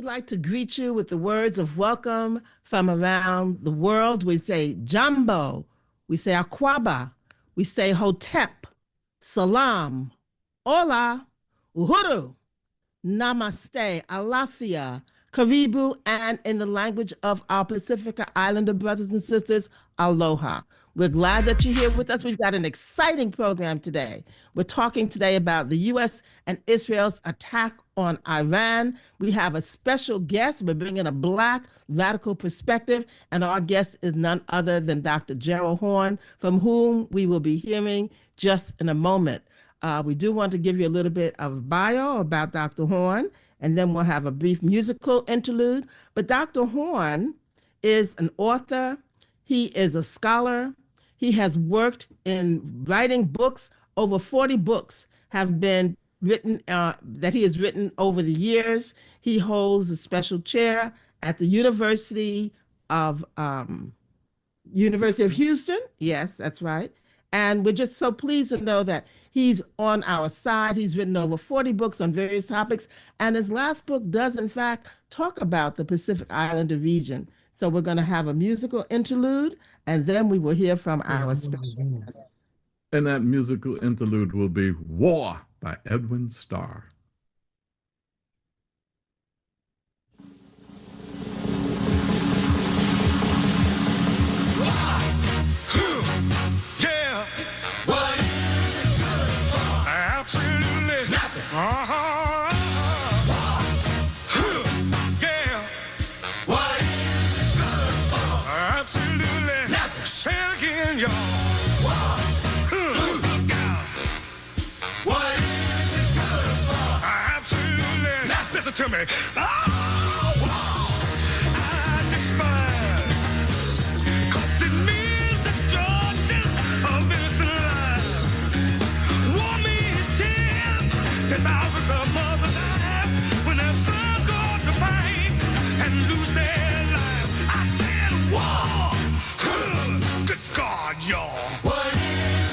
we'd like to greet you with the words of welcome from around the world. We say Jambo, we say Akwaba, we say Hotep, Salam, Hola, Uhuru, Namaste, Alafia, Karibu, and in the language of our Pacific Islander brothers and sisters, Aloha. We're glad that you're here with us. We've got an exciting program today. We're talking today about the U.S. and Israel's attack on Iran. We have a special guest. We're bringing a Black radical perspective, and our guest is none other than Dr. Gerald Horne, from whom we will be hearing just in a moment. We do want to give you a little bit of bio about Dr. Horne, and then we'll have a brief musical interlude. But Dr. Horne is an author. He is a scholar. He has worked in writing books. Over 40 books have been written that he has written over the years. He holds a special chair at the University of Houston. Yes, that's right. And we're just so pleased to know that he's on our side. He's written over 40 books on various topics. And his last book does, in fact, talk about the Pacific Islander region. So we're going to have a musical interlude, and then we will hear from our special guest. And that musical interlude will be War by Edwin Starr. Yeah. What is it good for? Absolutely nothing. Yeah. What is it good for? Absolutely nothing. Say it again, y'all. Look out. What is it good for? Absolutely nothing. Listen to me. I despise. 'Cause it means destruction of innocent lives. War means tears to thousands of mothers die when their sons go out to fight and lose their lives. I said war. Good God, y'all. What is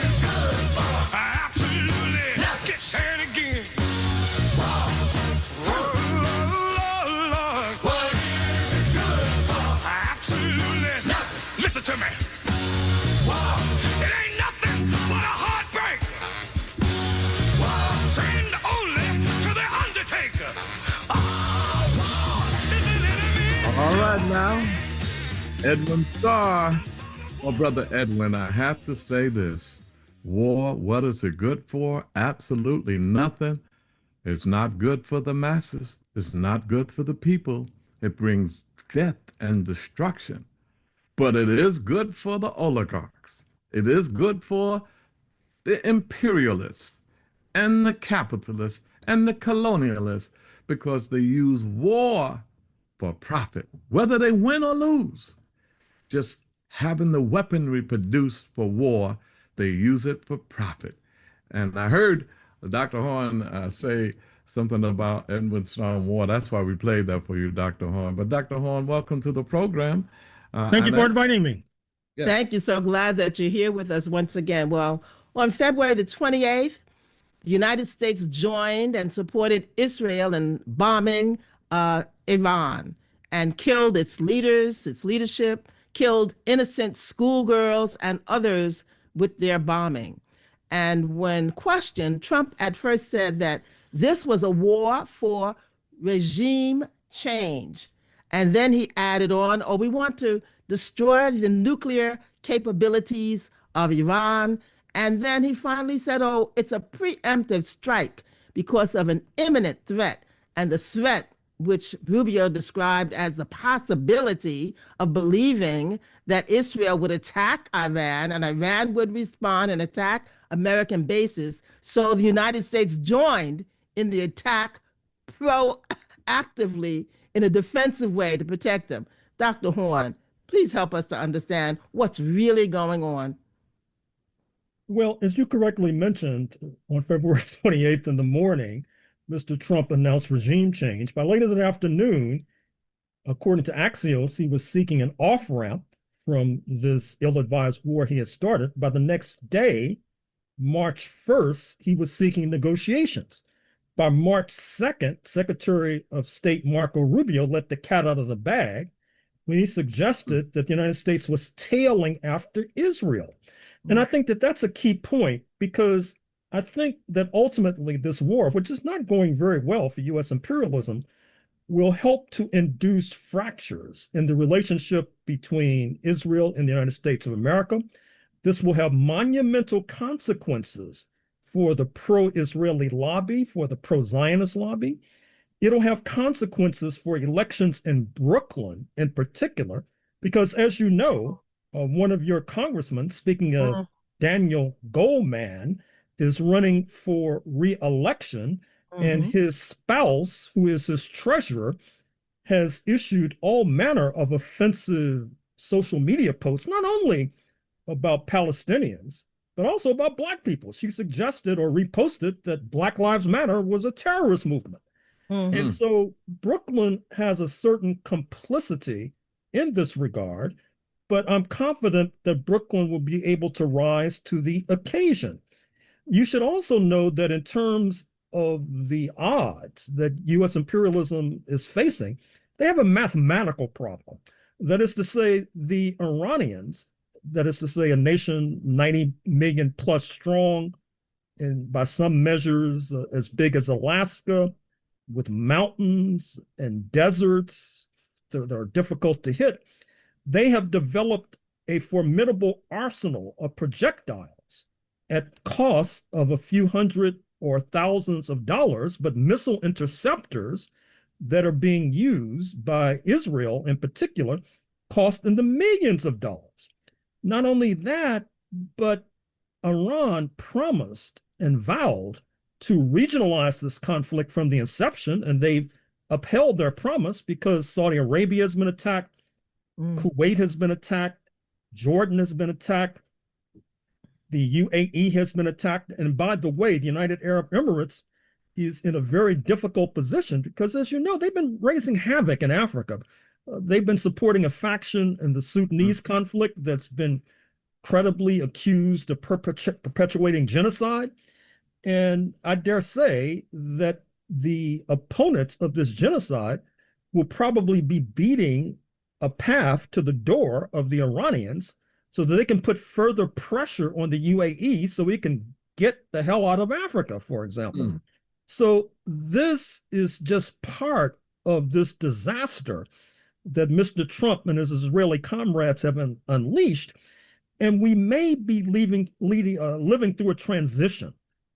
it good for? Absolutely. Get said again. War. Lord. What is it good for? Absolutely nothing. Listen to me. War. It ain't nothing but a heartbreak. War. Friend only to the undertaker. Oh, war is an enemy. All right now, Edwin Starr. Well, Brother Edwin, I have to say this. War, what is it good for? Absolutely nothing. It's not good for the masses. It's not good for the people. It brings death and destruction. But it is good for the oligarchs. It is good for the imperialists and the capitalists and the colonialists, because they use war for profit, whether they win or lose. Just having the weaponry produced for war, they use it for profit. And I heard Dr. Horne say something about Edwin Starr and war. That's why we played that for you, Dr. Horne. But Dr. Horne, welcome to the program. Thank you for inviting me. Yes. Thank you. So glad that you're here with us once again. Well, on February the 28th, the United States joined and supported Israel in bombing Iran and killed its leaders, its leadership, killed innocent schoolgirls and others with their bombing. And when questioned, Trump at first said that this was a war for regime change. And then he added on, oh, we want to destroy the nuclear capabilities of Iran. And then he finally said, oh, it's a preemptive strike because of an imminent threat. And the threat, which Rubio described as the possibility of believing that Israel would attack Iran and Iran would respond and attack American bases. So the United States joined in the attack proactively in a defensive way to protect them. Dr. Horne, please help us to understand what's really going on. Well, as you correctly mentioned, on February 28th in the morning, Mr. Trump announced regime change. By later that afternoon, according to Axios, he was seeking an off-ramp from this ill-advised war he had started. By the next day, March 1st, he was seeking negotiations. By March 2nd, Secretary of State Marco Rubio let the cat out of the bag when he suggested that the United States was tailing after Israel. And I think that that's a key point because I think that ultimately this war, which is not going very well for US imperialism, will help to induce fractures in the relationship between Israel and the United States of America. This will have monumental consequences for the pro-Israeli lobby, for the pro-Zionist lobby. It'll have consequences for elections in Brooklyn in particular, because as you know, one of your congressmen, speaking of Daniel Goldman, is running for re-election, and his spouse, who is his treasurer, has issued all manner of offensive social media posts, not only about Palestinians, but also about Black people. She suggested or reposted that Black Lives Matter was a terrorist movement. And so Brooklyn has a certain complicity in this regard, but I'm confident that Brooklyn will be able to rise to the occasion. You should also know that in terms of the odds that US imperialism is facing, they have a mathematical problem. That is to say, the Iranians, that is to say, a nation 90 million plus strong, and by some measures as big as Alaska, with mountains and deserts that are difficult to hit, they have developed a formidable arsenal of projectiles at cost of a few hundred or thousands of dollars, but missile interceptors that are being used by Israel in particular cost in the millions of dollars. Not only that, but Iran promised and vowed to regionalize this conflict from the inception, and they've upheld their promise because Saudi Arabia has been attacked, Kuwait has been attacked, Jordan has been attacked, the UAE has been attacked, and by the way, the United Arab Emirates is in a very difficult position because, as you know, they've been raising havoc in Africa. They've been supporting a faction in the Sudanese conflict that's been credibly accused of perpetuating genocide. And I dare say that the opponents of this genocide will probably be beating a path to the door of the Iranians so that they can put further pressure on the UAE so we can get the hell out of Africa, for example. So this is just part of this disaster that Mr. Trump and his Israeli comrades have unleashed. And we may be living through a transition.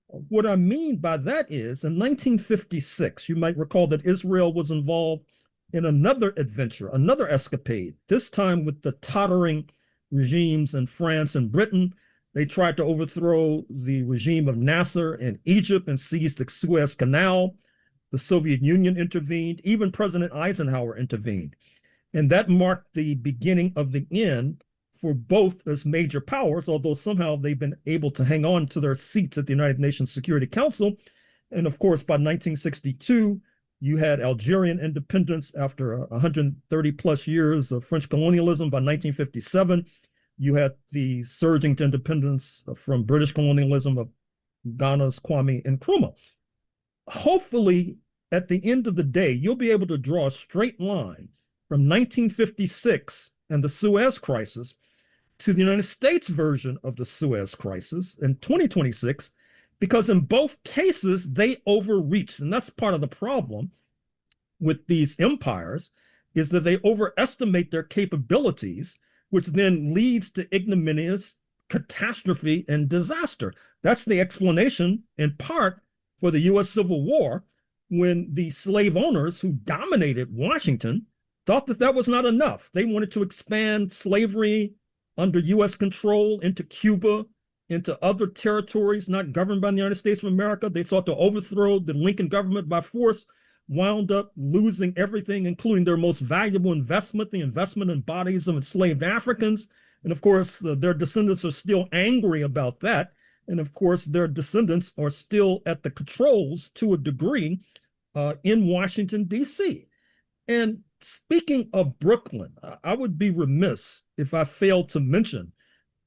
What I mean by that is, in 1956, you might recall that Israel was involved in another adventure, another escapade, this time with the tottering regimes in France and Britain. They tried to overthrow the regime of Nasser in Egypt and seize the Suez Canal. The Soviet Union intervened. Even President Eisenhower intervened. And that marked the beginning of the end for both as major powers, although somehow they've been able to hang on to their seats at the United Nations Security Council. And of course, by 1962, you had Algerian independence after 130 plus years of French colonialism. By 1957, you had the surging to independence from British colonialism of Ghana's Kwame Nkrumah. Hopefully, at the end of the day, you'll be able to draw a straight line from 1956 and the Suez Crisis to the United States version of the Suez Crisis in 2026, because in both cases, they overreached. And that's part of the problem with these empires, is that they overestimate their capabilities, which then leads to ignominious catastrophe and disaster. That's the explanation, in part, for the US Civil War, when the slave owners who dominated Washington thought that that was not enough. They wanted to expand slavery under US control into Cuba, into other territories not governed by the United States of America. They sought to overthrow the Lincoln government by force, wound up losing everything, including their most valuable investment, the investment in bodies of enslaved Africans. And of course, their descendants are still angry about that. And of course, their descendants are still at the controls to a degree in Washington, D.C. And speaking of Brooklyn, I would be remiss if I failed to mention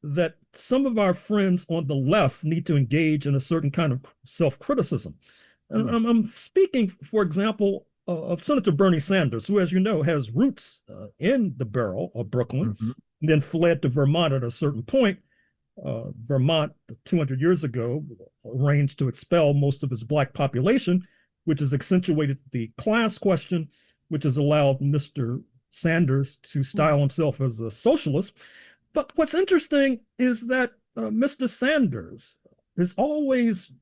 that some of our friends on the left need to engage in a certain kind of self-criticism. And I'm speaking, for example, of Senator Bernie Sanders, who, as you know, has roots in the borough of Brooklyn, and then fled to Vermont at a certain point. Vermont, 200 years ago, arranged to expel most of its Black population, which has accentuated the class question, which has allowed Mr. Sanders to style himself as a socialist. But what's interesting is that Mr. Sanders is always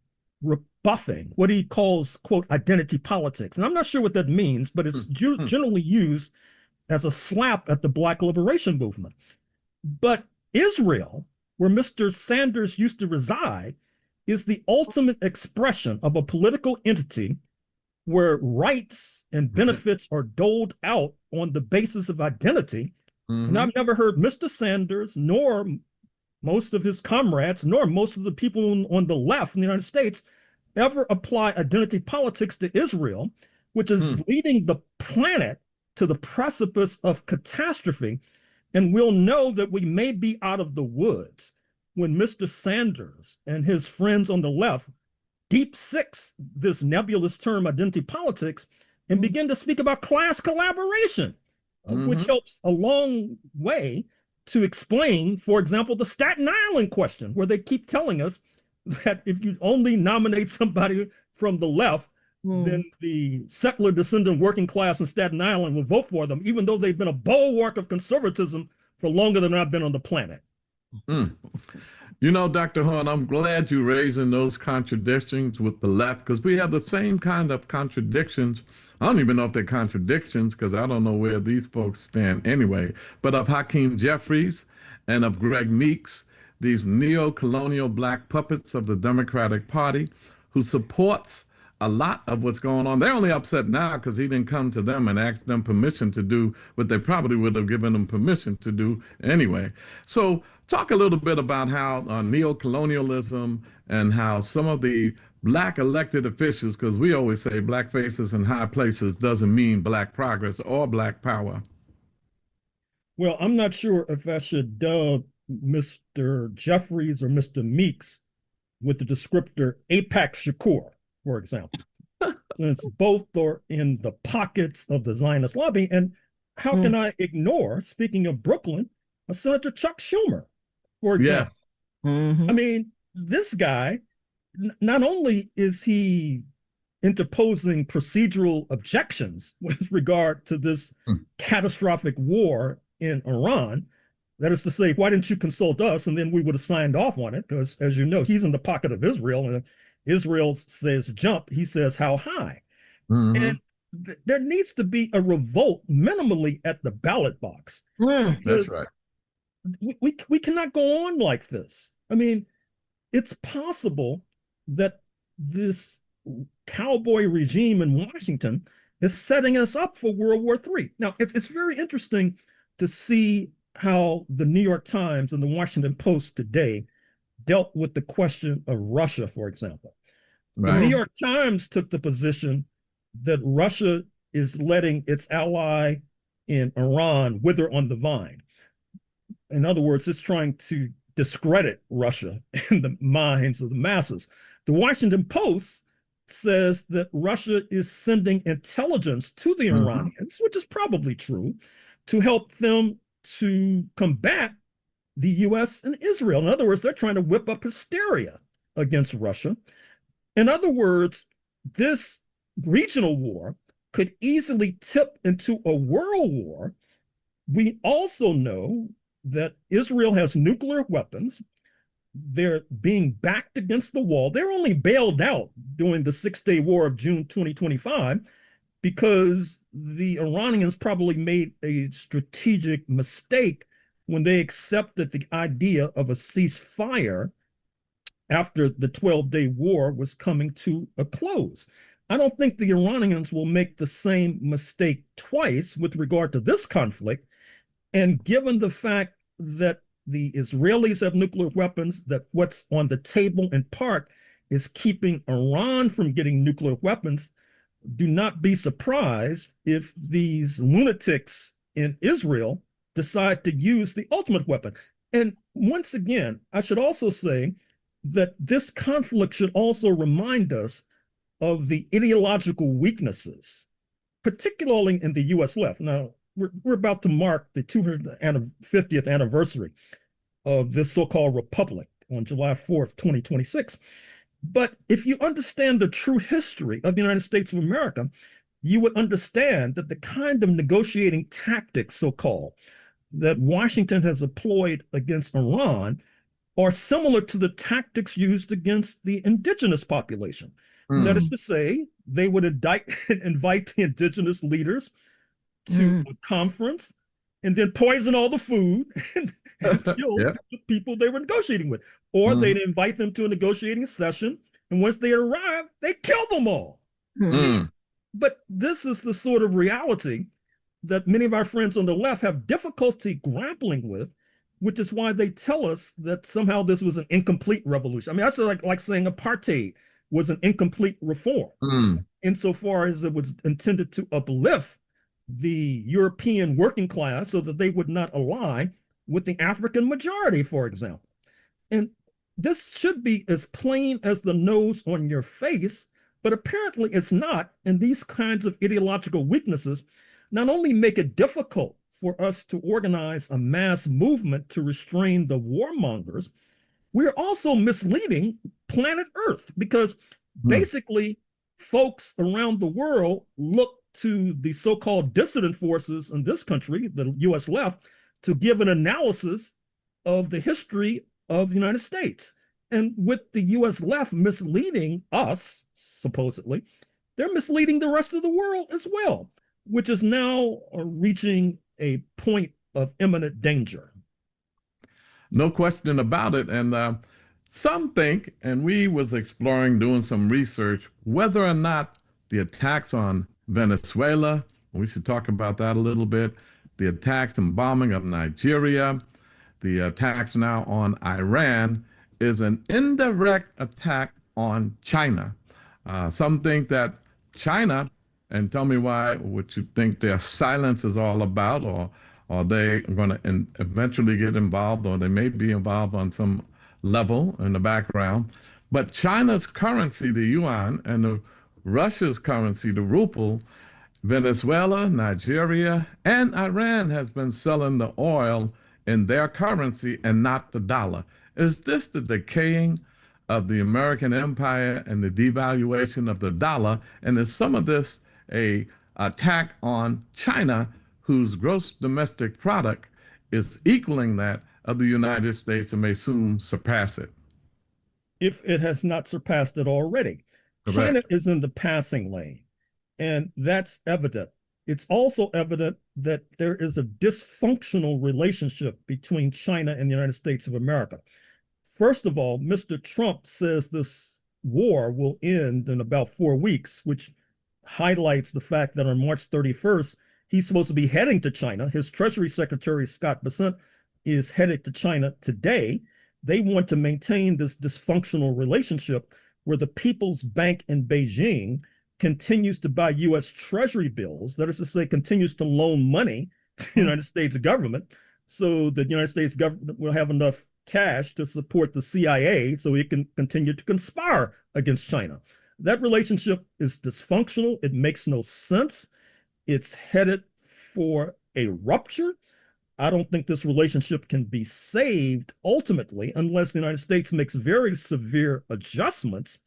rebuffing what he calls, quote, identity politics. And I'm not sure what that means, but it's generally used as a slap at the Black liberation movement. But Israel, where Mr. Sanders used to reside, is the ultimate expression of a political entity where rights and benefits are doled out on the basis of identity. And I've never heard Mr. Sanders, nor most of his comrades, nor most of the people on the left in the United States ever apply identity politics to Israel, which is leading the planet to the precipice of catastrophe. And we'll know that we may be out of the woods when Mr. Sanders and his friends on the left deep six this nebulous term identity politics and begin to speak about class collaboration, which helps a long way to explain, for example, the Staten Island question, where they keep telling us that if you only nominate somebody from the left, then the secular descendant working class in Staten Island will vote for them, even though they've been a bulwark of conservatism for longer than I've been on the planet. You know, Dr. Horne, I'm glad you're raising those contradictions with the left, because we have the same kind of contradictions. I don't even know if they're contradictions, because I don't know where these folks stand anyway, but of Hakeem Jeffries and of Greg Meeks, these neo-colonial Black puppets of the Democratic Party, who supports a lot of what's going on. They're only upset now because he didn't come to them and ask them permission to do what they probably would have given them permission to do anyway. So talk a little bit about how neo-colonialism and how some of the Black elected officials, because we always say Black faces in high places doesn't mean Black progress or Black power. Well, I'm not sure if I should dub Mr. Jeffries or Mr. Meeks with the descriptor Apac Shakur, for example, since both are in the pockets of the Zionist lobby. And how can I ignore, speaking of Brooklyn, Senator Chuck Schumer, for example? I mean, this guy, not only is he interposing procedural objections with regard to this catastrophic war in Iran, that is to say, why didn't you consult us? And then we would have signed off on it, because as you know, he's in the pocket of Israel, and Israel says jump, he says how high. And there needs to be a revolt minimally at the ballot box. That's right. We cannot go on like this. I mean, it's possible that this cowboy regime in Washington is setting us up for World War III. Now, it's very interesting to see how the New York Times and the Washington Post today dealt with the question of Russia, for example. The New York Times took the position that Russia is letting its ally in Iran wither on the vine. In other words, it's trying to discredit Russia in the minds of the masses. The Washington Post says that Russia is sending intelligence to the Iranians, which is probably true, to help them to combat the US and Israel. In other words, they're trying to whip up hysteria against Russia. In other words, this regional war could easily tip into a world war. We also know that Israel has nuclear weapons. They're being backed against the wall. They're only bailed out during the Six-Day War of June 2025 because the Iranians probably made a strategic mistake when they accepted the idea of a ceasefire after the 12-day war was coming to a close. I don't think the Iranians will make the same mistake twice with regard to this conflict. And given the fact that the Israelis have nuclear weapons, that what's on the table in part is keeping Iran from getting nuclear weapons, do not be surprised if these lunatics in Israel decide to use the ultimate weapon. And once again, I should also say that this conflict should also remind us of the ideological weaknesses, particularly in the US left. Now, we're about to mark the 250th anniversary of this so-called republic on July 4th, 2026. But if you understand the true history of the United States of America, you would understand that the kind of negotiating tactics, so-called, that Washington has employed against Iran are similar to the tactics used against the indigenous population. That is to say, they would invite the indigenous leaders to a conference and then poison all the food and kill Yep. the people they were negotiating with. Or they'd invite them to a negotiating session, and once they arrive, they kill them all. But this is the sort of reality that many of our friends on the left have difficulty grappling with, which is why they tell us that somehow this was an incomplete revolution. I mean, that's like saying apartheid was an incomplete reform, insofar as it was intended to uplift the European working class so that they would not align with the African majority, for example. And this should be as plain as the nose on your face, but apparently it's not. And these kinds of ideological weaknesses not only make it difficult for us to organize a mass movement to restrain the warmongers, we're also misleading planet Earth, because basically folks around the world look to the so-called dissident forces in this country, the US left, to give an analysis of the history of the United States. And with the US left misleading us, supposedly, they're misleading the rest of the world as well, which is now reaching a point of imminent danger. No question about it. And some think, and we was exploring doing some research, whether or not the attacks on Venezuela, we should talk about that a little bit, the attacks and bombing of Nigeria, the attacks now on Iran, is an indirect attack on China. Some think that China, and tell me why, what you think their silence is all about, or are they going to eventually get involved, or they may be involved on some level in the background. But China's currency, the yuan, and Russia's currency, the ruble, Venezuela, Nigeria, and Iran has been selling the oil in their currency and not the dollar. Is this the decaying of the American empire and the devaluation of the dollar? And is some of this a attack on China, whose gross domestic product is equaling that of the United States and may soon surpass it? If it has not surpassed it already. Correct. China is in the passing lane, and that's evident. It's also evident that there is a dysfunctional relationship between China and the United States of America. First of all, Mr. Trump says this war will end in about 4 weeks, which highlights the fact that on March 31st, he's supposed to be heading to China. His Treasury Secretary, Scott Bessent, is headed to China today. They want to maintain this dysfunctional relationship where the People's Bank in Beijing continues to buy US Treasury bills, that is to say, continues to loan money to the United States government, so the United States government will have enough cash to support the CIA so it can continue to conspire against China. That relationship is dysfunctional. It makes no sense. It's headed for a rupture. I don't think this relationship can be saved ultimately unless the United States makes very severe adjustments,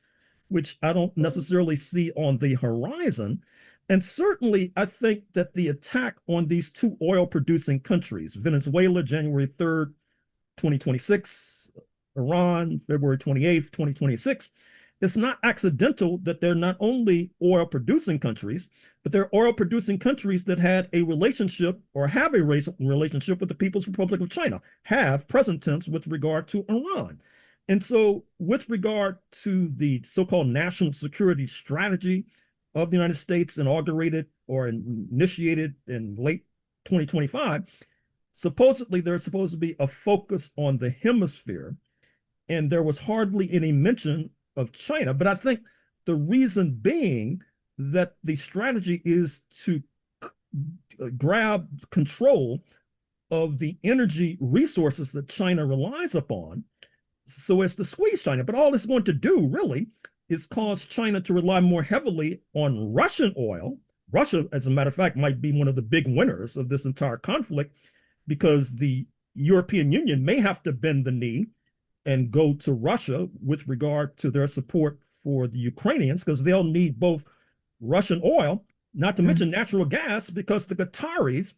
which I don't necessarily see on the horizon. And certainly, I think that the attack on these two oil-producing countries, Venezuela, January 3rd, 2026, Iran, February 28th, 2026, it's not accidental that they're not only oil-producing countries, but they're oil-producing countries that had a relationship or have a relationship with the People's Republic of China, have present tense with regard to Iran. And so with regard to the so-called national security strategy of the United States inaugurated or initiated in late 2025, supposedly there's supposed to be a focus on the hemisphere, and there was hardly any mention of China. But I think the reason being that the strategy is to grab control of the energy resources that China relies upon so as to squeeze China. But all it's going to do really is caused China to rely more heavily on Russian oil. Russia, as a matter of fact, might be one of the big winners of this entire conflict because the European Union may have to bend the knee and go to Russia with regard to their support for the Ukrainians, because they'll need both Russian oil, not to mention natural gas, because the Qataris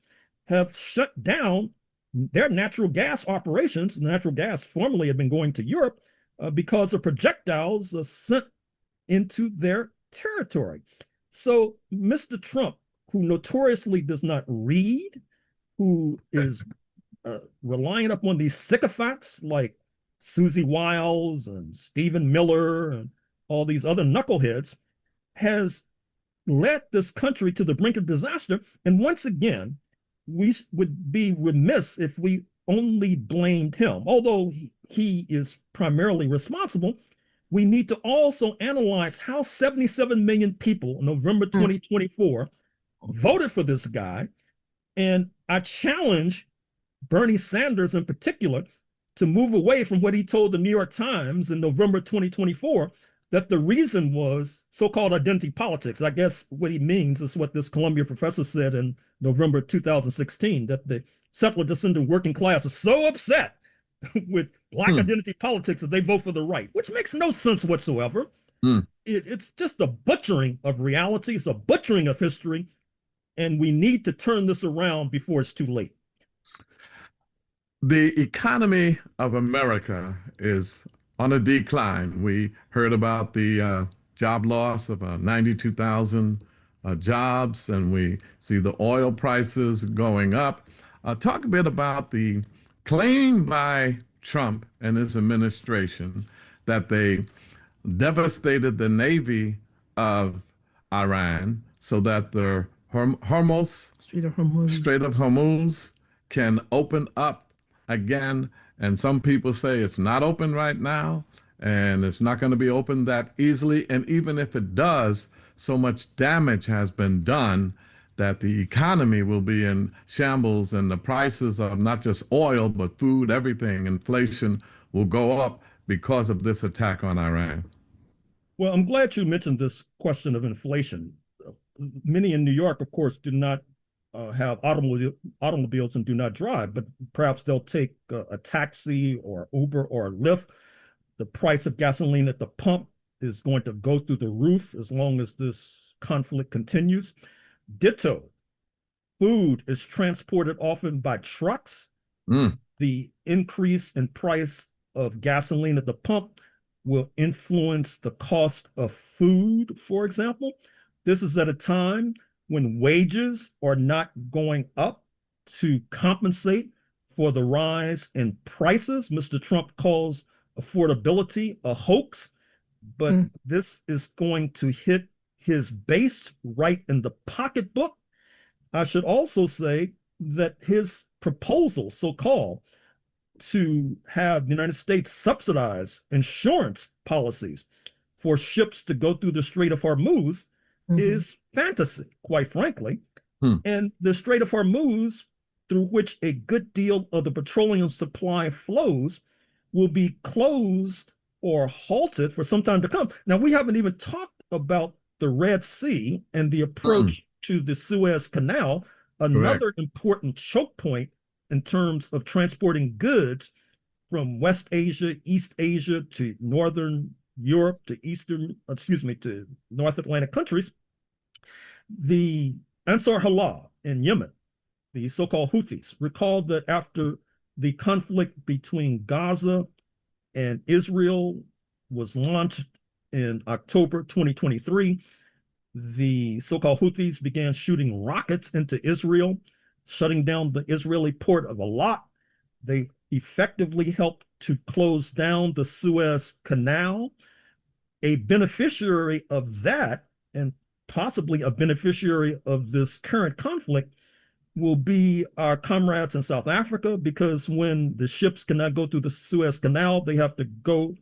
have shut down their natural gas operations. Natural gas formerly had been going to Europe because of projectiles sent into their territory. So Mr. Trump, who notoriously does not read, who is relying upon these sycophants like Susie Wiles and Stephen Miller and all these other knuckleheads, has led this country to the brink of disaster. And once again, we would be remiss if we only blamed him. Although he is primarily responsible, we need to also analyze how 77 million people in November 2024 voted for this guy. And I challenge Bernie Sanders in particular to move away from what he told the New York Times in November 2024, that the reason was so-called identity politics. I guess what he means is what this Columbia professor said in November 2016, that the settler descendant working class is so upset with Black identity politics that they vote for the right, which makes no sense whatsoever. It's just a butchering of reality. It's a butchering of history. And we need to turn this around before it's too late. The economy of America is on a decline. We heard about the job loss of 92,000 jobs, and we see the oil prices going up. Talk a bit about the claim by Trump and his administration that they devastated the navy of Iran so that the Strait of Hormuz can open up again. And some people say it's not open right now, and it's not going to be open that easily. And even if it does, so much damage has been done that the economy will be in shambles, and the prices of not just oil, but food, everything, inflation will go up because of this attack on Iran. Well, I'm glad you mentioned this question of inflation. Many in New York, of course, do not have automobiles and do not drive, but perhaps they'll take a taxi or Uber or Lyft. The price of gasoline at the pump is going to go through the roof as long as this conflict continues. Ditto, food is transported often by trucks. The increase in price of gasoline at the pump will influence the cost of food, for example. This is at a time when wages are not going up to compensate for the rise in prices. Mr. Trump calls affordability a hoax, but this is going to hit his base right in the pocketbook. I should also say that his proposal, so-called, to have the United States subsidize insurance policies for ships to go through the Strait of Hormuz is fantasy, quite frankly. And the Strait of Hormuz, through which a good deal of the petroleum supply flows, will be closed or halted for some time to come. Now, we haven't even talked about the Red Sea and the approach to the Suez Canal, another important choke point in terms of transporting goods from West Asia, East Asia to Northern Europe to North Atlantic countries. The Ansar Allah in Yemen, the so-called Houthis, recall that after the conflict between Gaza and Israel was launched in October 2023, the so-called Houthis began shooting rockets into Israel, shutting down the Israeli port of Eilat. They effectively helped to close down the Suez Canal. A beneficiary of that, and possibly a beneficiary of this current conflict, will be our comrades in South Africa, because when the ships cannot go through the Suez Canal, they have to go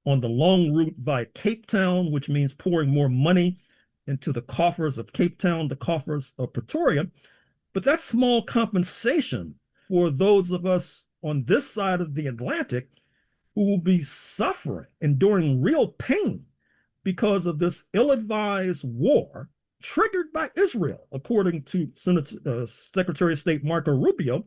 on the long route via Cape Town, which means pouring more money into the coffers of Cape Town, the coffers of Pretoria. But that's small compensation for those of us on this side of the Atlantic who will be suffering, enduring real pain because of this ill-advised war triggered by Israel, according to Secretary of State Marco Rubio.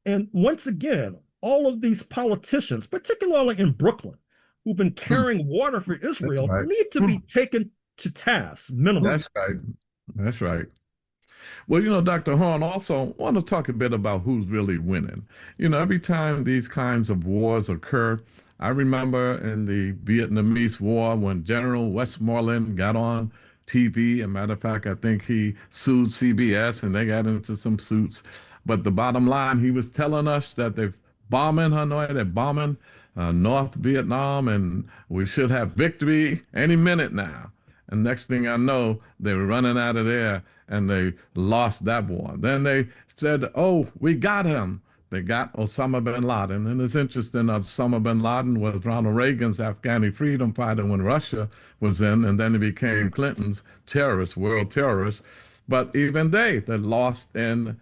And once again, all of these politicians, particularly in Brooklyn, who've been carrying water for Israel, right. need to be taken to task, minimum. That's right. That's right. Well, Dr. Horne, also want to talk a bit about who's really winning. Every time these kinds of wars occur, I remember in the Vietnamese War when General Westmoreland got on TV. As a matter of fact, I think he sued CBS and they got into some suits. But the bottom line, he was telling us that they're bombing Hanoi, they're bombing North Vietnam, and we should have victory any minute now. And next thing I know, they were running out of there and they lost that war. Then they said, oh, we got him. They got Osama bin Laden. And it's interesting, Osama bin Laden was Ronald Reagan's Afghani freedom fighter when Russia was in, and then he became Clinton's terrorist, world terrorist. But even they lost in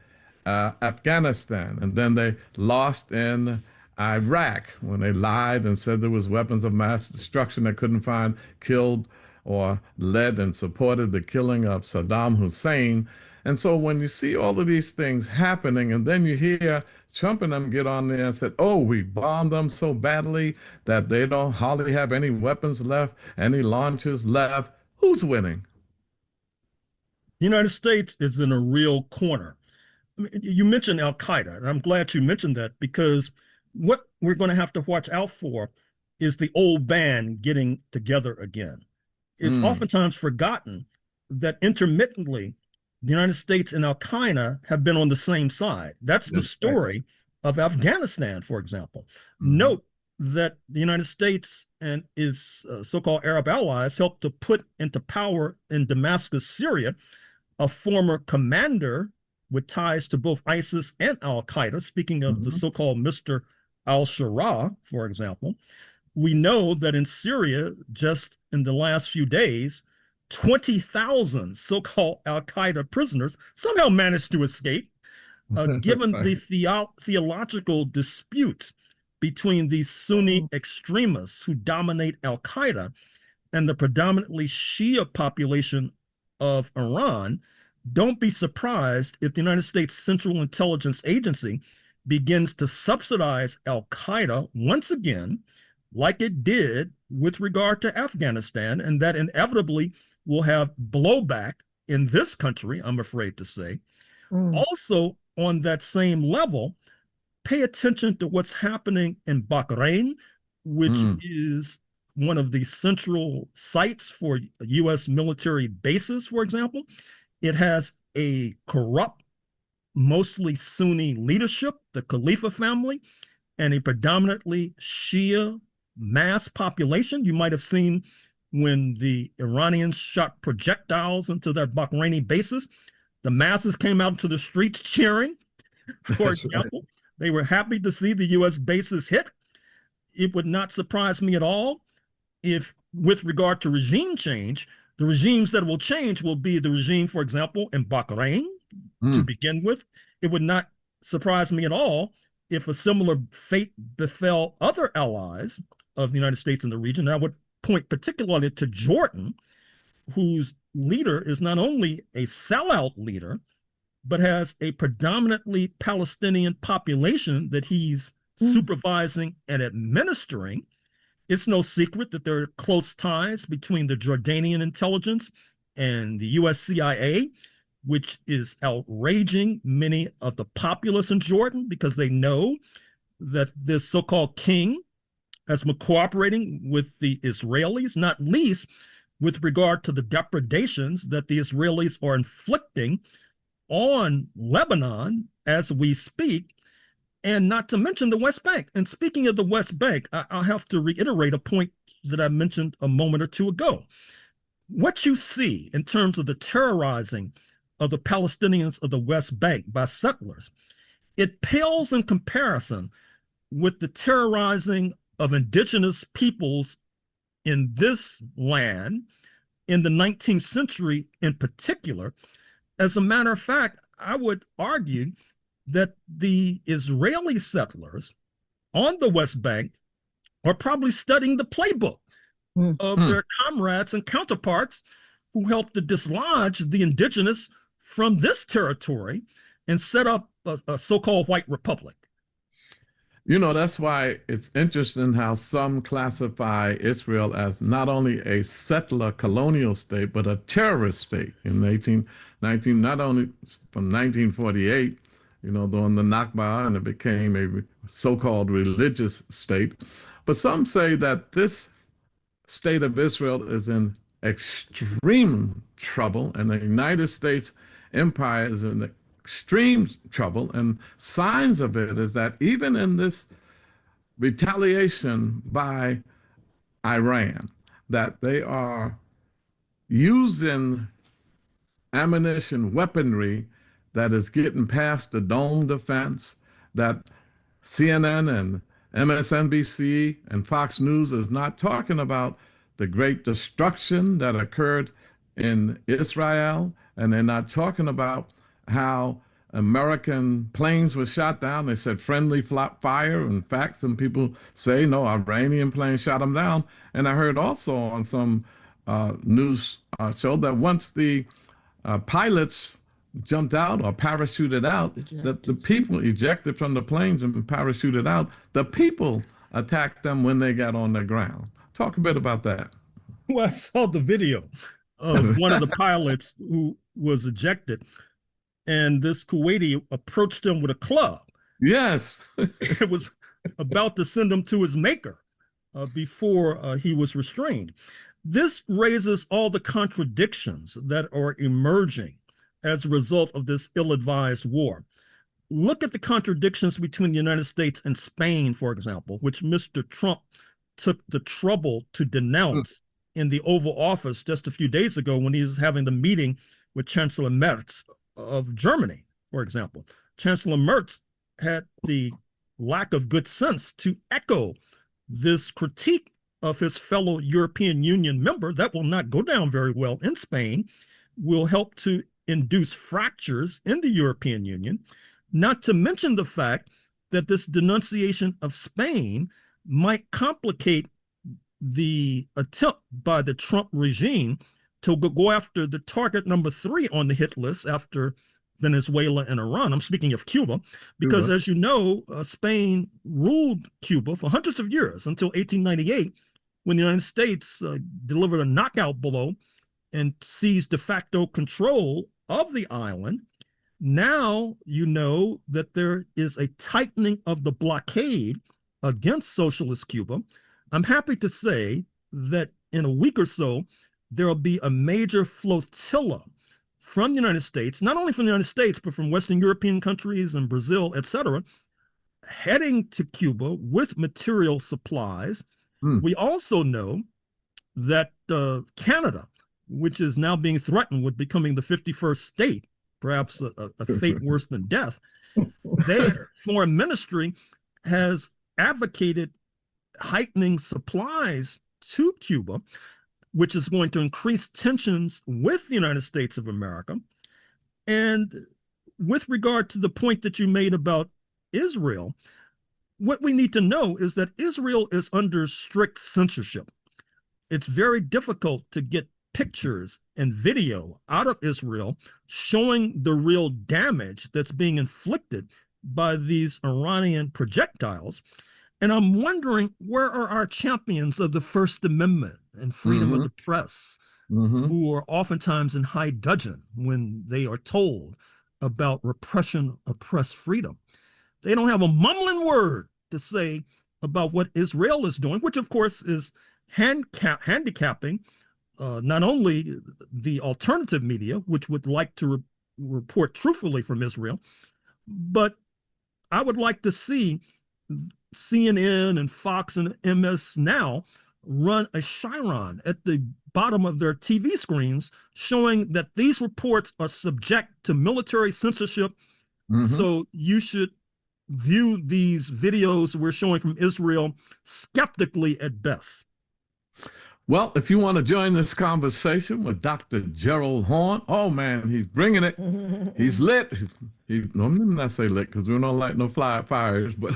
Afghanistan, and then they lost in Iraq when they lied and said there was weapons of mass destruction they couldn't find, killed or led and supported the killing of Saddam Hussein. And so when you see all of these things happening, and then you hear Trump and them get on there and said, oh, we bombed them so badly that they don't hardly have any weapons left, any launchers left, who's winning? The United States is in a real corner. I mean, you mentioned Al-Qaeda, and I'm glad you mentioned that, because what we're going to have to watch out for is the old band getting together again. It's oftentimes forgotten that intermittently the United States and Al-Qaeda have been on the same side. That's the story of Afghanistan, for example. Note that the United States and its so-called Arab allies helped to put into power in Damascus, Syria, a former commander with ties to both ISIS and Al-Qaeda, speaking of the so-called Mr. al-Shara, for example. We know that in Syria, just in the last few days, 20,000 so-called Al-Qaeda prisoners somehow managed to escape, given the theological dispute between these Sunni extremists who dominate Al-Qaeda and the predominantly Shia population of Iran. Don't be surprised if the United States Central Intelligence Agency begins to subsidize Al-Qaeda once again, like it did with regard to Afghanistan, and that inevitably will have blowback in this country, I'm afraid to say. Also, on that same level, pay attention to what's happening in Bahrain, which is one of the central sites for U.S. military bases, for example. It has a corrupt, mostly Sunni leadership, the Khalifa family, and a predominantly Shia mass population. You might have seen when the Iranians shot projectiles into their Bahraini bases, the masses came out to the streets cheering, for example. They were happy to see the U.S. bases hit. It would not surprise me at all if, with regard to regime change, the regimes that will change will be the regime, for example, in Bahrain to begin with. It would not surprise me at all if a similar fate befell other allies of the United States in the region. And I would point particularly to Jordan, whose leader is not only a sellout leader, but has a predominantly Palestinian population that he's supervising and administering. It's no secret that there are close ties between the Jordanian intelligence and the US CIA, which is outraging many of the populace in Jordan because they know that this so-called king has been cooperating with the Israelis, not least with regard to the depredations that the Israelis are inflicting on Lebanon as we speak, and not to mention the West Bank. And speaking of the West Bank, I'll have to reiterate a point that I mentioned a moment or two ago. What you see in terms of the terrorizing of the Palestinians of the West Bank by settlers, it pales in comparison with the terrorizing of indigenous peoples in this land in the 19th century in particular. As a matter of fact, I would argue that the Israeli settlers on the West Bank are probably studying the playbook of their comrades and counterparts who helped to dislodge the indigenous from this territory and set up a so-called white republic. You know, that's why it's interesting how some classify Israel as not only a settler colonial state, but a terrorist state in 1919, not only from 1948, you know, during the Nakba, and it became a so-called religious state. But some say that this state of Israel is in extreme trouble, and the United States empire is in extreme trouble. And signs of it is that even in this retaliation by Iran, that they are using ammunition, weaponry that is getting past the dome defense, that CNN and MSNBC and Fox News is not talking about the great destruction that occurred in Israel, and they're not talking about how American planes were shot down. They said friendly fire. In fact, some people say no, Iranian planes shot them down. And I heard also on some news show that once the pilots jumped out or parachuted out, that the people ejected from the planes and parachuted out, the people attacked them when they got on the ground. Talk a bit about that. Well, I saw the video of one of the pilots who was ejected, and this Kuwaiti approached him with a club. Yes. It was about to send him to his maker before he was restrained. This raises all the contradictions that are emerging as a result of this ill-advised war. Look at the contradictions between the United States and Spain, for example, which Mr. Trump took the trouble to denounce in the Oval Office just a few days ago when he was having the meeting with Chancellor Merz of Germany, for example. Chancellor Merz had the lack of good sense to echo this critique of his fellow European Union member that will not go down very well in Spain, will help to induce fractures in the European Union, not to mention the fact that this denunciation of Spain might complicate the attempt by the Trump regime to go after the target number 3 on the hit list after Venezuela and Iran. I'm speaking of Cuba, because as you know, Spain ruled Cuba for hundreds of years until 1898, when the United States delivered a knockout blow and seized de facto control of the island. Now you know that there is a tightening of the blockade against socialist Cuba. I'm happy to say that in a week or so, there will be a major flotilla from the United States, not only from the United States, but from Western European countries and Brazil, etc., heading to Cuba with material supplies. We also know that Canada, which is now being threatened with becoming the 51st state, perhaps a fate worse than death, their foreign ministry has advocated heightening supplies to Cuba, which is going to increase tensions with the United States of America. And with regard to the point that you made about Israel, what we need to know is that Israel is under strict censorship. It's very difficult to get pictures and video out of Israel showing the real damage that's being inflicted by these Iranian projectiles. And I'm wondering, where are our champions of the First Amendment and freedom of the press, who are oftentimes in high dudgeon when they are told about repression of press freedom? They don't have a mumbling word to say about what Israel is doing, which of course is handicapping not only the alternative media, which would like to report truthfully from Israel, but I would like to see CNN and Fox and MS Now run a chyron at the bottom of their TV screens showing that these reports are subject to military censorship. So you should view these videos we're showing from Israel skeptically at best. Well, if you want to join this conversation with Dr. Gerald Horne, oh man, he's bringing it. He's lit. No, let me not say lit because we don't light no fires, but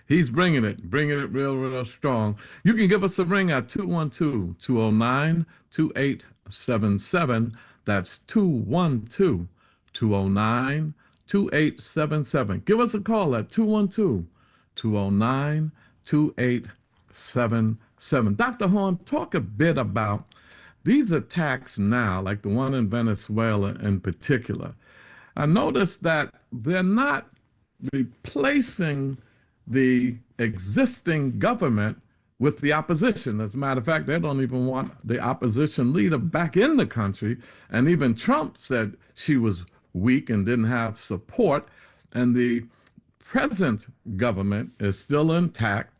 he's bringing it real, real strong. You can give us a ring at 212-209-2877. That's 212-209-2877. Give us a call at 212-209-2877. Dr. Horne, talk a bit about these attacks now, like the one in Venezuela in particular. I noticed that they're not replacing the existing government with the opposition. As a matter of fact, they don't even want the opposition leader back in the country. And even Trump said she was weak and didn't have support. And the present government is still intact.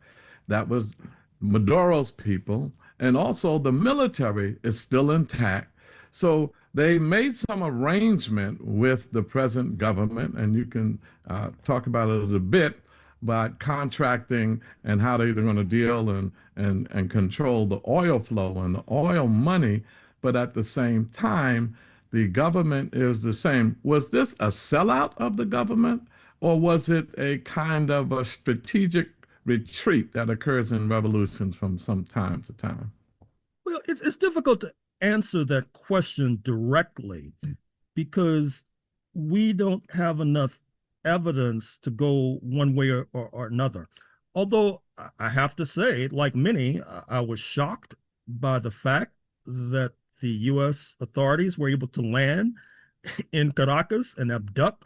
That was Maduro's people. And also the military is still intact. So they made some arrangement with the present government, and you can talk about it a bit, about contracting and how they're going to deal and control the oil flow and the oil money. But at the same time, the government is the same. Was this a sellout of the government, or was it a kind of a strategic retreat that occurs in revolutions from some time to time? Well, it's difficult to answer that question directly because we don't have enough evidence to go one way or another. Although I have to say, like many, I was shocked by the fact that the U.S. authorities were able to land in Caracas and abduct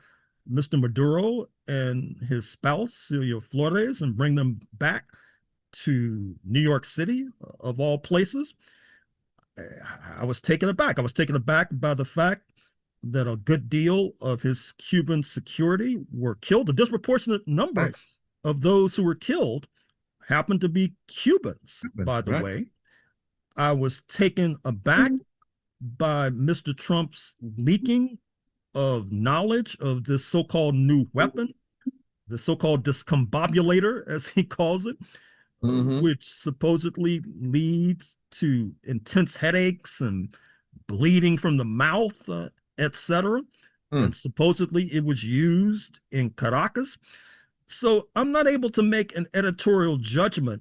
Mr. Maduro and his spouse, Celia Flores, and bring them back to New York City, of all places. I was taken aback. I was taken aback by the fact that a good deal of his Cuban security were killed. A disproportionate number of those who were killed happened to be Cubans, by the way. I was taken aback by Mr. Trump's leaking of knowledge of this so-called new weapon, the so-called discombobulator, as he calls it, which supposedly leads to intense headaches and bleeding from the mouth, etc. And supposedly it was used in Caracas. So I'm not able to make an editorial judgment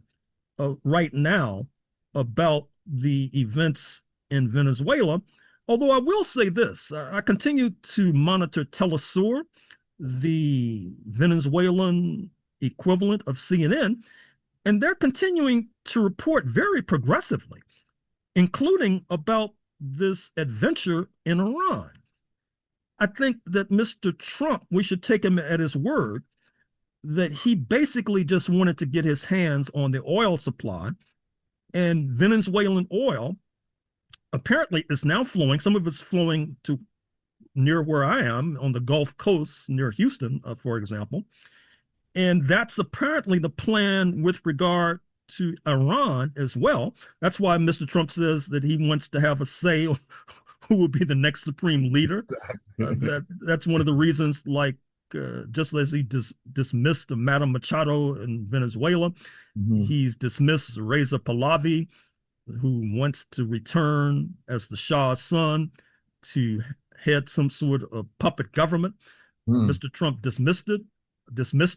right now about the events in Venezuela. Although I will say this, I continue to monitor Telesur, the Venezuelan equivalent of CNN, and they're continuing to report very progressively, including about this adventure in Iran. I think that Mr. Trump, we should take him at his word, that he basically just wanted to get his hands on the oil supply, and Venezuelan oil apparently is now flowing. Some of it's flowing to near where I am on the Gulf Coast, near Houston, for example. And that's apparently the plan with regard to Iran as well. That's why Mr. Trump says that he wants to have a say on who will be the next supreme leader. That's one of the reasons, like, just as he dismissed Madam Machado in Venezuela, he's dismissed Reza Pahlavi, who wants to return as the Shah's son to head some sort of puppet government. Mr. Trump dismissed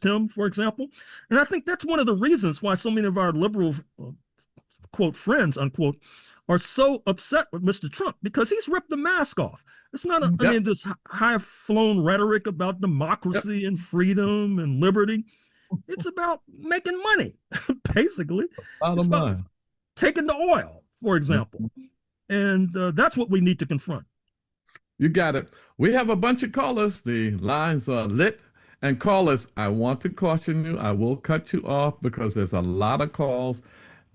him, for example. And I think that's one of the reasons why so many of our liberal, quote, friends, unquote, are so upset with Mr. Trump, because he's ripped the mask off. It's not, I mean, this high-flown rhetoric about democracy and freedom and liberty. It's about making money, basically. It's about taking the oil, for example. And that's what we need to confront. You got it. We have a bunch of callers. The lines are lit. And callers, I want to caution you, I will cut you off because there's a lot of calls.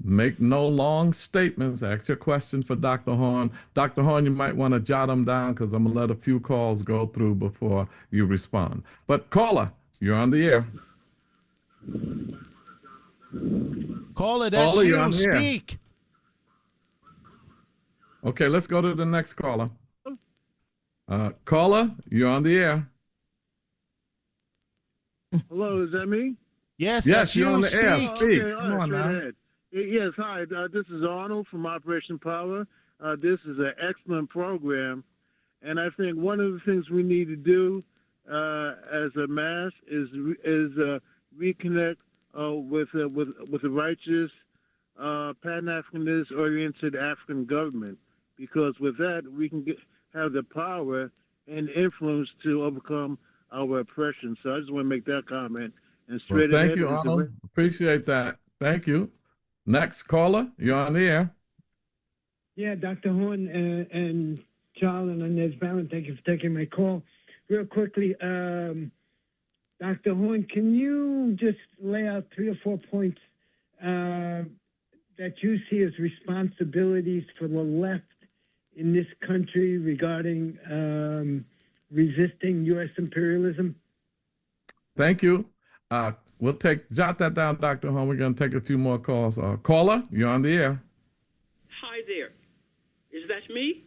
Make no long statements. Ask your question for Dr. Horne. Dr. Horne, you might want to jot them down because I'm going to let a few calls go through before you respond. But caller, you're on the air. Caller, that's you. Speak. Okay, let's go to the next caller. Caller, you're on the air. Hello, is that me? Yes, yes, you're on the air. Speak. Okay, Come on now. Yes, hi. This is Arnold from Operation Power. This is an excellent program, and I think one of the things we need to do as a mass is reconnect with the righteous, Pan-Africanist oriented African government, because with that we can have the power and influence to overcome our oppression. So I just want to make that comment. And straight Well, ahead, thank you, Arnold. Appreciate that. Thank you. Next caller, you're on the air. Yeah, Dr. Horne and Charles and Inez Barron, thank you for taking my call. Real quickly, Dr. Horne, can you just lay out 3 or 4 points that you see as responsibilities for the left in this country regarding resisting U.S. imperialism? Thank you. We'll jot that down, Dr. Horne. We're going to take a few more calls. Caller, you're on the air. Hi there. Is that me?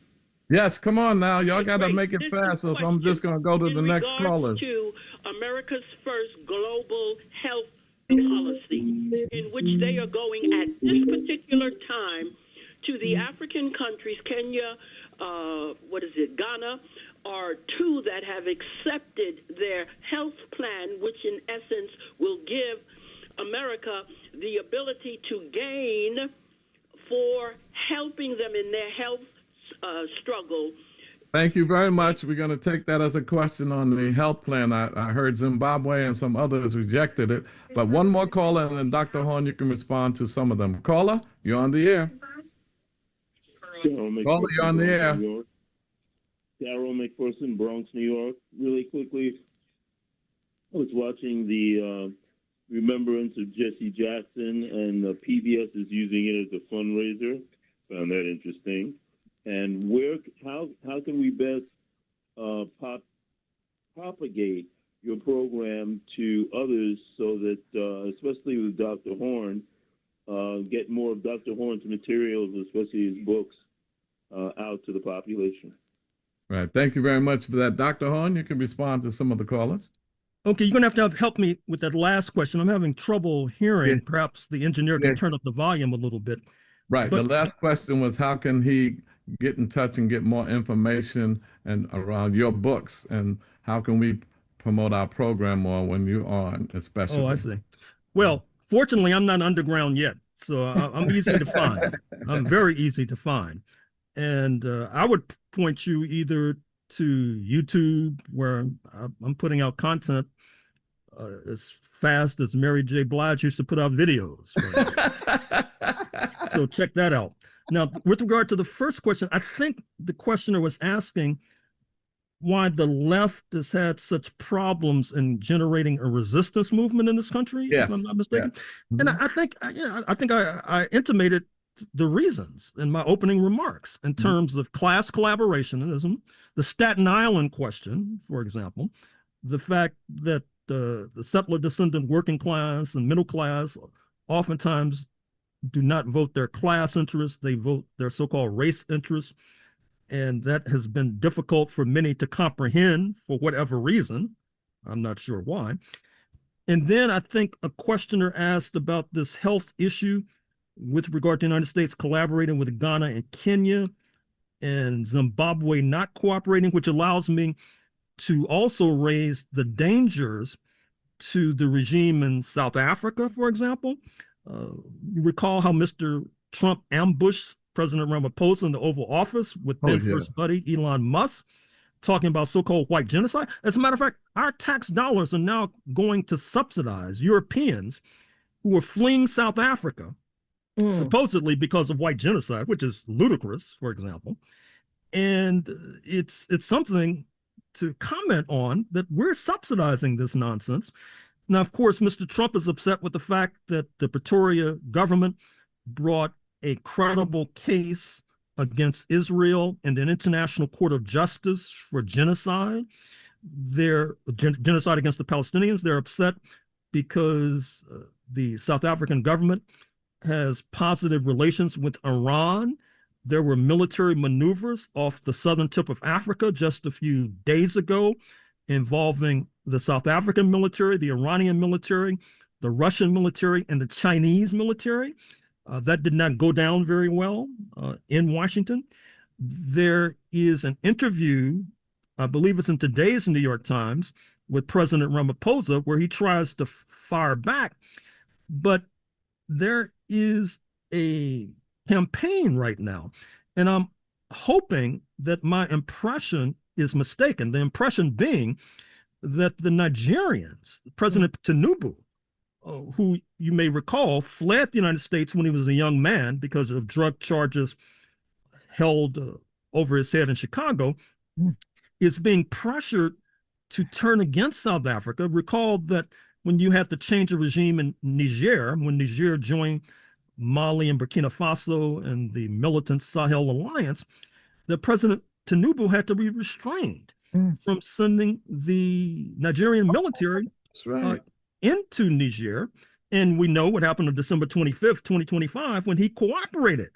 Yes, come on now. Y'all got to make it fast, so I'm just going to go to the next caller. To America's first global health policy, in which they are going at this particular time to the African countries, Kenya, Ghana, are 2 that have accepted their health plan, which in essence will give America the ability to gain for helping them in their health struggle. Thank you very much. We're going to take that as a question on the health plan. I heard Zimbabwe and some others rejected it. But one more caller, and then Dr. Horne, you can respond to some of them. Caller, you're on the air. Caller, you're on the air. Daryl McPherson, Bronx, New York. Really quickly, I was watching the remembrance of Jesse Jackson, and PBS is using it as a fundraiser. Found that interesting. And how can we best propagate your program to others so that, especially with Dr. Horne, get more of Dr. Horne's materials, especially his books, out to the population? Right. Thank you very much for that. Dr. Horne, you can respond to some of the callers. Okay, you're going to have help me with that last question. I'm having trouble hearing. Yes. Perhaps the engineer can turn up the volume a little bit. Right. The last question was, how can he get in touch and get more information and around your books, and how can we promote our program more when you're on, especially? Oh, I see. Well, fortunately, I'm not underground yet, so I'm easy to find. I'm very easy to find. And I would point you either to YouTube, where I'm putting out content as fast as Mary J. Blige used to put out videos. So check that out. Now, with regard to the first question, I think the questioner was asking why the left has had such problems in generating a resistance movement in this country, yes. if I'm not mistaken. Yeah. And I think I intimated the reasons in my opening remarks in terms of class collaborationism, the Staten Island question, for example, the fact that the settler descendant working class and middle class oftentimes do not vote their class interests, they vote their so-called race interests. And that has been difficult for many to comprehend for whatever reason. I'm not sure why. And then I think a questioner asked about this health issue with regard to the United States collaborating with Ghana and Kenya and Zimbabwe not cooperating, which allows me to also raise the dangers to the regime in South Africa, for example. You recall how Mr. Trump ambushed President Ramaphosa in the Oval Office with then first buddy Elon Musk, talking about so-called white genocide. As a matter of fact, our tax dollars are now going to subsidize Europeans who are fleeing South Africa, supposedly because of white genocide, which is ludicrous, for example. And it's something to comment on, that we're subsidizing this nonsense. Now, of course, Mr. Trump is upset with the fact that the Pretoria government brought a credible case against Israel in the International Court of Justice for genocide. Genocide against the Palestinians. They're upset because the South African government has positive relations with Iran. There were military maneuvers off the southern tip of Africa just a few days ago involving the South African military, the Iranian military, the Russian military, and the Chinese military. That did not go down very well in Washington. There is an interview, I believe it's in today's New York Times, with President Ramaphosa, where he tries to fire back. But there is a campaign right now, and I'm hoping that my impression is mistaken. The impression being that the Nigerians, President Tinubu, who you may recall fled the United States when he was a young man because of drug charges held over his head in Chicago, is being pressured to turn against South Africa. Recall that when you had the change of regime in Niger, when Niger joined Mali and Burkina Faso and the militant Sahel alliance, that President Tinubu had to be restrained from sending the Nigerian military into Niger. And we know what happened on December 25th, 2025, when he cooperated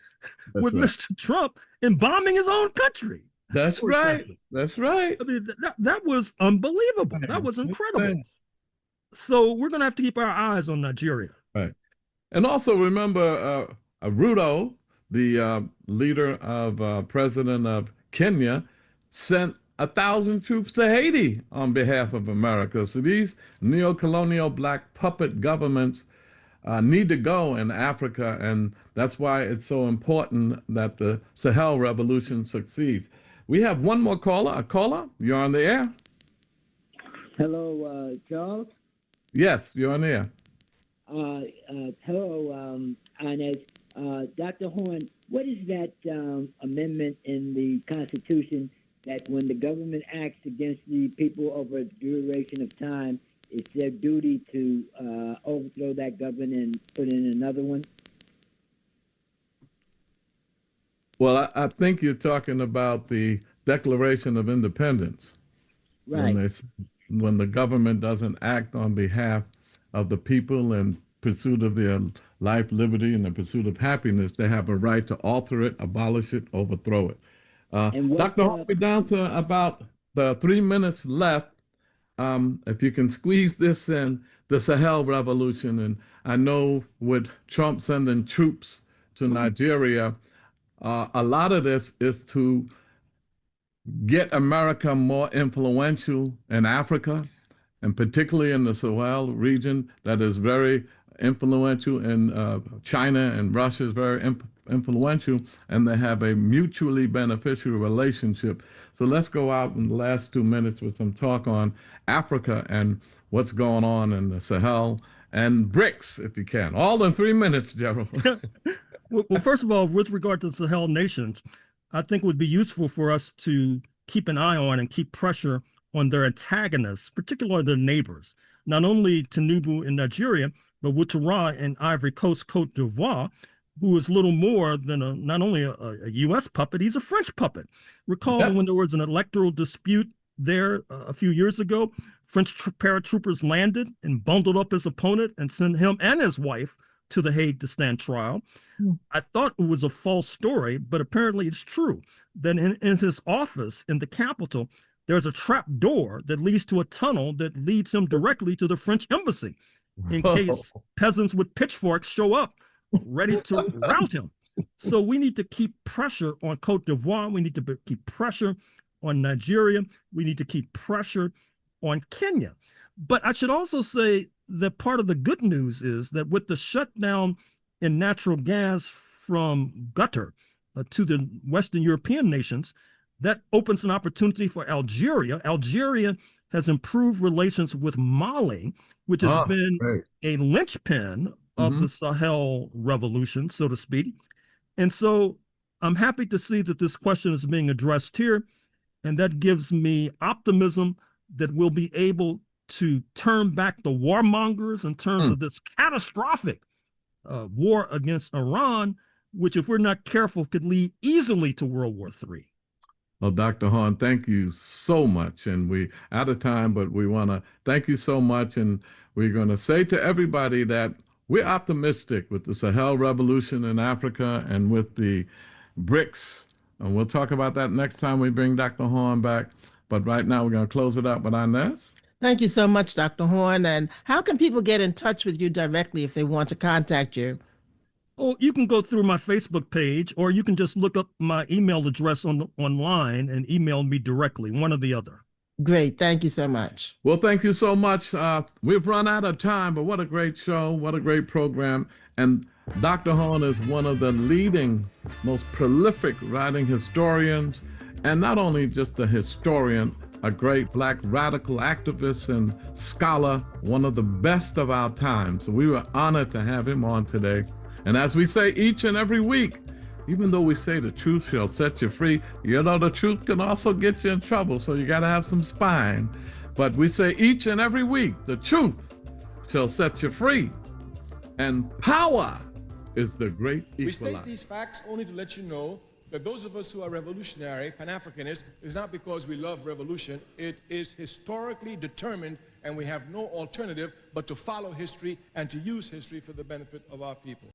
with Mr. Trump in bombing his own country. That's right. That's right. I mean, that was unbelievable. That was incredible. So we're going to have to keep our eyes on Nigeria. Right. And also remember, Ruto, the leader of president of Kenya, sent 1,000 troops to Haiti on behalf of America. So these neo-colonial black puppet governments need to go in Africa, and that's why it's so important that the Sahel revolution succeeds. We have one more caller. A caller, you're on the air. Hello, Charles. Yes, you're on the air. Hello, Inez. Dr. Horne, what is that amendment in the Constitution that when the government acts against the people over a duration of time, it's their duty to overthrow that government and put in another one? Well, I think you're talking about the Declaration of Independence. Right. When the government doesn't act on behalf of the people in pursuit of their life, liberty, and the pursuit of happiness, they have a right to alter it, abolish it, overthrow it. Dr. Horne, we're down to about 3 minutes left. If you can squeeze this in, the Sahel revolution, and I know with Trump sending troops to Nigeria, a lot of this is to get America more influential in Africa, and particularly in the Sahel region that is very influential in China, and Russia is very influential, and they have a mutually beneficial relationship. So let's go out in the last 2 minutes with some talk on Africa and what's going on in the Sahel and BRICS, if you can. All in 3 minutes, Gerald. Well, first of all, with regard to the Sahel nations, I think it would be useful for us to keep an eye on and keep pressure on their antagonists, particularly their neighbors. Not only Tinubu in Nigeria, but Ouattara in Ivory Coast, Cote d'Ivoire, who is little more than not only a U.S. puppet, he's a French puppet. Recall when there was an electoral dispute there a few years ago, French paratroopers landed and bundled up his opponent and sent him and his wife to The Hague to stand trial. I thought it was a false story, but apparently it's true. That in his office in the capital, there's a trap door that leads to a tunnel that leads him directly to the French embassy in case peasants with pitchforks show up ready to rout him. So we need to keep pressure on Cote d'Ivoire. We need to keep pressure on Nigeria. We need to keep pressure on Kenya. But I should also say that part of the good news is that with the shutdown in natural gas from Qatar to the Western European nations, that opens an opportunity for Algeria. Algeria has improved relations with Mali, which has been a linchpin of the Sahel revolution, so to speak. And so I'm happy to see that this question is being addressed here. And that gives me optimism that we'll be able to turn back the warmongers in terms of this catastrophic war against Iran, which, if we're not careful, could lead easily to World War III. Well, Dr. Horne, thank you so much. And we're out of time, but we want to thank you so much. And we're going to say to everybody that we're optimistic with the Sahel revolution in Africa and with the BRICS. And we'll talk about that next time we bring Dr. Horne back. But right now, we're going to close it out with Inez. Thank you so much, Dr. Horne. And how can people get in touch with you directly if they want to contact you? Oh, you can go through my Facebook page, or you can just look up my email address online and email me directly, one or the other. Great. Thank you so much. Well, thank you so much. We've run out of time, but what a great show. What a great program. And Dr. Horne is one of the leading, most prolific writing historians, and not only just a historian, a great Black radical activist and scholar, one of the best of our time. So we were honored to have him on today. And as we say each and every week, even though we say the truth shall set you free, you know the truth can also get you in trouble, so you got to have some spine. But we say each and every week, the truth shall set you free. And power is the great equalizer. We state these facts only to let you know that those of us who are revolutionary, Pan-Africanists, is not because we love revolution. It is historically determined, and we have no alternative but to follow history and to use history for the benefit of our people.